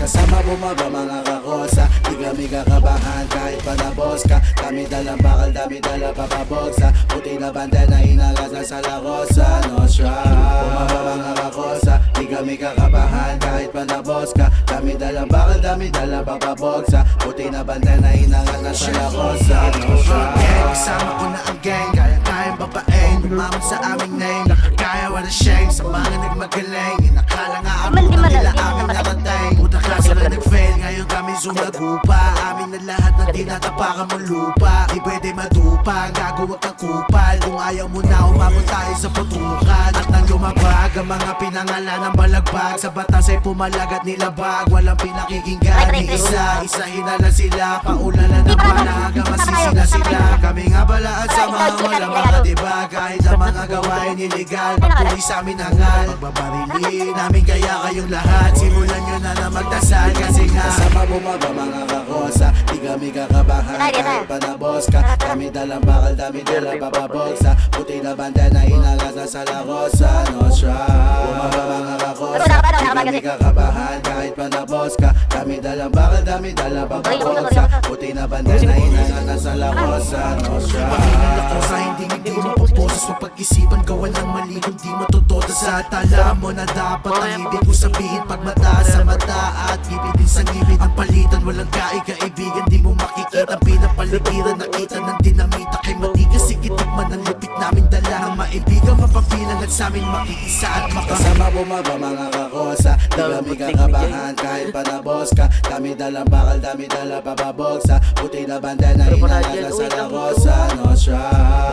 Kasama bumaba mga kakosa, di kami kakabahan kahit panabos ka. Kami dalang bakal, dami dala papabogsa. Puti na bandana, inagas na sa lakosa. No strife. Bumaba mga kakosa, di kami kakabahan kahit panabos ka. Kami dalang bakal, dami dala papabogsa. Puti na bandana, inagas na sa lakosa. No strife. Kasama ko na ang gang, kaya-kayang babaeng umamon sa aming name. Nakakaya, wala shame sa mga nagmagaling. Inakala nga abot na nila aming narating. Puta klase na nag-fail, ngayon kami sumagupa. Amin na lahat ng tinatapakan mong lupa. Di pwede madupa, gagawag kang kupal. Kung ayaw mo na, umabot tayo sa putukan. At nang lumabag ang mga pinangalan ng balagbag. Sa batas ay pumalag at nilabag. Walang pinakikinggan ni isa. Isahin na lang sila, paulalan ng panaga. Masisi na sila. Kami nga balaan sa mga walang mga diba. Kahit ang mga gawain illegal, pagpuli sa amin hangal. Pagbabarili namin kaya kayong lahat. Simulan nyo na magdasal kasi nga kasama bumaba mga kakosa, di kami kakabahan kahit panabos ka. Kami dalang bakal, dami dala papabogsa. Puti na bandana, inagas na sa lakosa. No strife. Bumaba mga kakosa, di kami kakabahan kahit panabos ka. Kami dalang bakal, dami dala papabogsa. Puti na bandana, inagas na sa lakosa. No strife. Paghinala ko sa hindi mapuposes sa pag-isipan, gawa ng mali kung di matutoda sa tala mo na dapat. Ang ibig ko sabihin pag mata sa mata at ngipin din sa ngipin. Ang palitan walang kaibigan, di mo makikita pinapaligiran. Nakita ng dinamita kay matigas, sigitik man ang lupit namin dala. Ang maibigan mapapilang at sa amin makikisa at makasama bumaba mga kakosa, di kami kakabahan kahit panabos ka. Kami dalang bakal, dami dala papabogsa. Puti na bandana, inagas sa lakosa. No strife.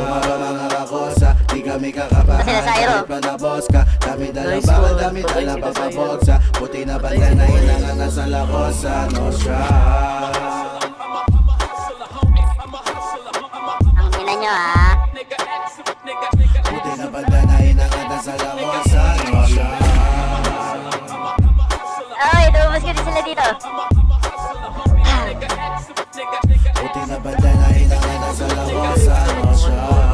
Bumaba mga kakosa, di kami kakabahan kahit panabos ka. Kami dalang bakal, dami dala papabogsa. Puti na bandana, inagas sa lakosa. No strife. Ang ina nyo ah. Puti na bandana, inagas sa lakosa. No strife. Ay, tumabas ka din sila dito. Puti na bandana, inagas sa lakosa. No strife.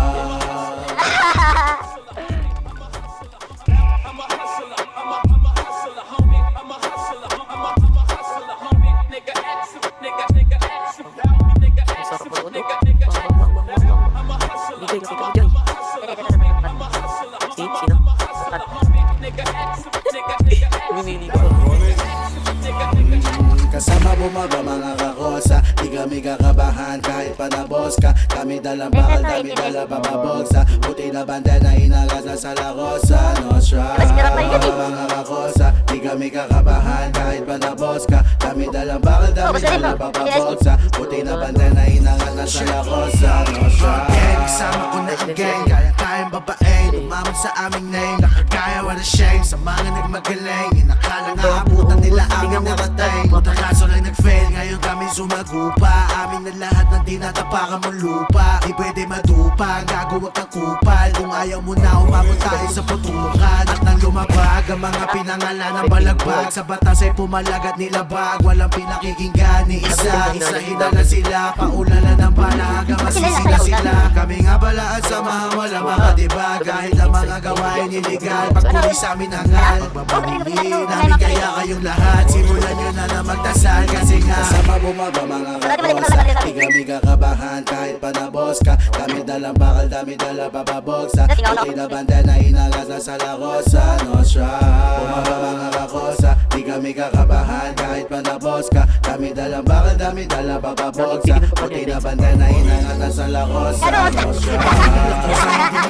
Kasama bumaba mga kakosa, di kami kakabahan kahit panabos ka. Kami dalang bakal, dami dala papabogsa. Puti na bandana, inagas na sa lakosa. No strife. Bumaba mga kakosa, di kami kakabahan kahit panabos ka. Kami dalang bakal, dami dala papabogsa. Puti na bandana, inagas na sa lakosa. No strife. Kasama ko na ang gang, kaya-kayang babaeng umamon sa aming name. Nakakaya, wala shame sa mga nagmagaling. Inakala nga abutan nila aming narating. Puta kaso lang nag-fail, ngayon kami sumagupa. Amin na lahat ng tinatapakan mong lupa. Di pwede madupa, gagawag kang kupal. Kung ayaw mo na, umabot tayo sa putukan. At nang lumabag ang mga pinangalan ng balagbag. Sa batas ay pumalag at nilabag. Walang pinakikinggan ni isa. Isahin na lang sila, paulalan ng panaga. Masisi na sila. Kami nga balaan sa mga walang mga diba. Kahit ang mga gawain illegal, pagpuli sa amin hangal. Pagbabarili namin kaya kayong lahat. Simulan nyo na magdasal kasi nga kasama bumaba mga kakosa, di kami kakabahan kahit panabos ka. Kami dalang bakal, dami dala papabogsa. Puti na bandana, inagas na sa lakosa. No strife. Bumaba mga kakosa, di kami kakabahan kahit panabos ka. Kami dalang bakal, dami dala papabogsa. Puti na bandana, inagas na sa lakosa. No strife.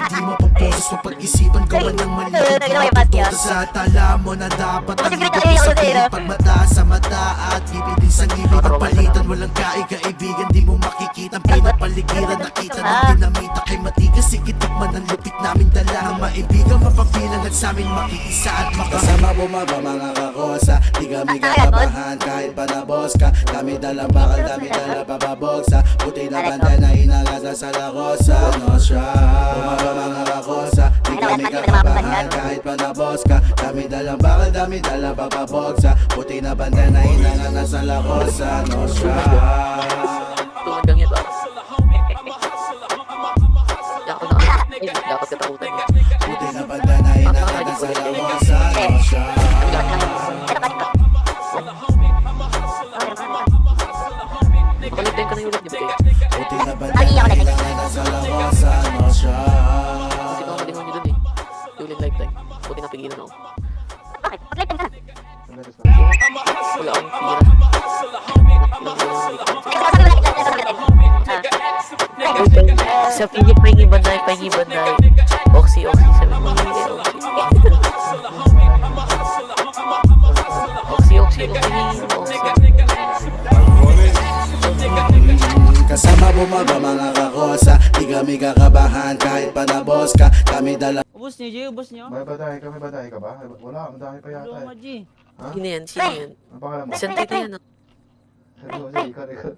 Di mapaposes sa pag-isipan, gawa ng mali matututo sa tala mo na dapat. Ang ibig ko sabihin pag mata sa mata at ngipin din sa ngipin. Ang palitan walang kaibigan, di mo makikita ang pinapaligiran. Nakita ng dinamita kay matigas, sigitik man ang lupit namin dala. Ang maibigan mapapilang at sa amin makikisa at makasama bumaba mga kakosa, di kami kakabahan kahit panabos ka. Kami dalang bakal, dami dala papabogsa. Puti na bandana, inagas na sa lakosa. No strife. Bumaba mga kakosa, di kami kakabahan kahit panabos ka. Kami dalang bakal, dami dala papabogsa. Puti na bandana, inagas na sa lakosa. No strife. Tumagang ito. Dapat katakutan niya. Puti na bandana, inagas na sa lakosa. No strife. tigilan ako. Bakit? Pag-live ka na. Wala akong tira. Sa pahingi banday. Oxy, sabi mo hindi kay Oxy. Kasama bumaba mga kakosa, di kami kakabahan kahit pa na boss ka. Kami dala Ubus niyo, G, ubus niyo. May badahe ka ba? Wala, madahe pa yata Luma, eh. G. Ha? Sino yan? Ang pangalan mo? Isang tita yan. Sige, ikaw.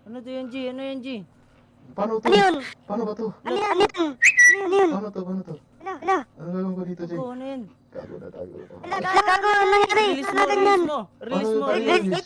Ano to yan, G? Ano yan, G? Paano to? Ano yun? Paano ba to? Ano yun? Ano yun? Ano yun? Paano to? Hello? Ano gagawin ko dito, Jay? Ako, ano yan? Tago na. Gago, ano nangyari? Release Ano mo, ganyan? release mo. Ano Release yun? mo.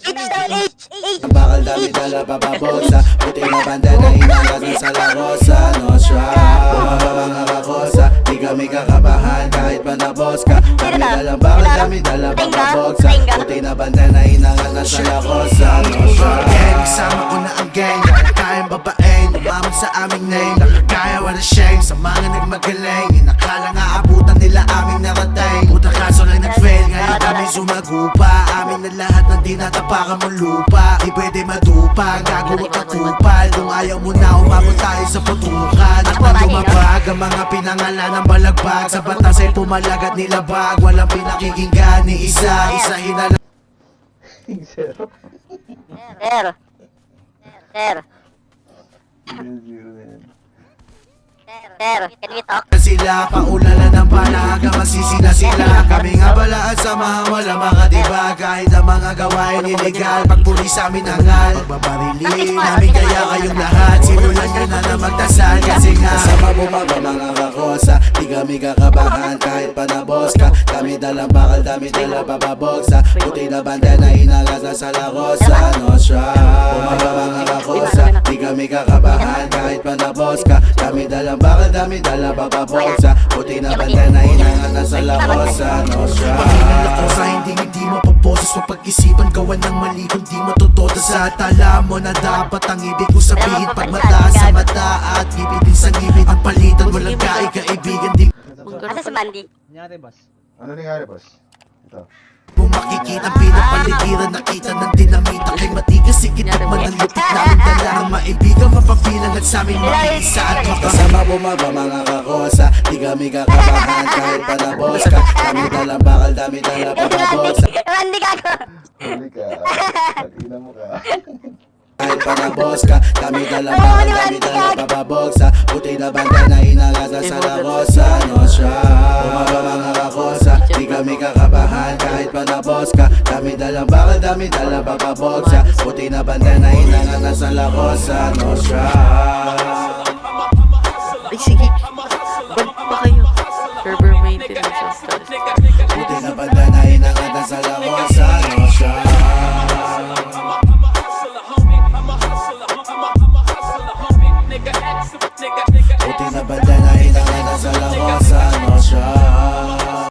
ang bakal dami dala papaboksa. Puti na banda na inagasan sa larosa. No strap, bumaba mga kakosa, di kami kakabahan kahit pa na boss ka. Kami dalang bakal dami dala papaboksa. Puti na banda na inagasan sa larosa. No strap, gang, sama ko na ang gang. Kayang babaeng, umamon sa aming name. Nakakaya wala shame sa mga nagmagaling. Inakala nga abutan nila aming narating. Puta kaso lang nag-fail, ngayon kami sumagupa. Amin na lahat ng dinatapakan mong lupa. Di pwede madupa, gagawa ka kupal. Kung ayaw mo na, umabot tayo sa putukan. At nang lumabag ang mga pinangalan ng balagbag. Sa batas ay pumalag at nilabag. Walang pinakikinggan ni isa-isahin na lang. Zero. Sir, Zero na yan. sir, can we talk? Sila, paulala ng panaga, masisina sila. Kami nga pala at samahan, wala makadiba. Kahit ang mga gawain illegal, pagpuli sa amin angal. Pagbabarili namin kaya kayong lahat. Sinulan nyo na magdasal, kasi nga sama bumaba mga kakosa, di kami kakabahan kahit pa na boss ka. Kami dalang bakal, dami dala papaboksa. Puti na banda na inagasan sa lakosa. No strap, bumaba mga kakosa, di kami kakabahan kahit pa na boss ka. Kami dalang bakal, dami dala papaboksa. Puti na banda na inagasan sa lakosa. No strap, paghinala ko sa hindi mapaposes. Mapag-isipan gawan ng mali kung di matutoda sa tala mo na dapat ang ibig ko sabihin. Pag mata sa mata at ngipin din sa ngipin, ang palitan walang kaibigan di Asa si Mandy? Nyari, boss. Ano nangyari, boss? Ito. mo makikita pinapaligiran, nakita ng dinamita. Kay matigas, sikit at man ang lupit namin dala. Ang maibigan, mapapilang at sa amin makiisa at makasama bumaba mga kakosa, di kami kakabahan kahit pa na boss ka. Kami dalang bakal, dami dala papabosa. Mandy, gago! Huli ka. Pag-ina mo ka. Kahit pa na boss ka, kami dalang bakal, dami dala papaboksa. Puti na banda na inagasan sa lakosa. No strap, bumaba mga kakosa, di kami kakabahan kahit pa na boss ka. Kami dalang bakal, dami dala papaboksa. Puti na banda na inagasan sa lakosa. No strap. Ay, sige. Balik pa kayo. Server maintenance. Puti na banda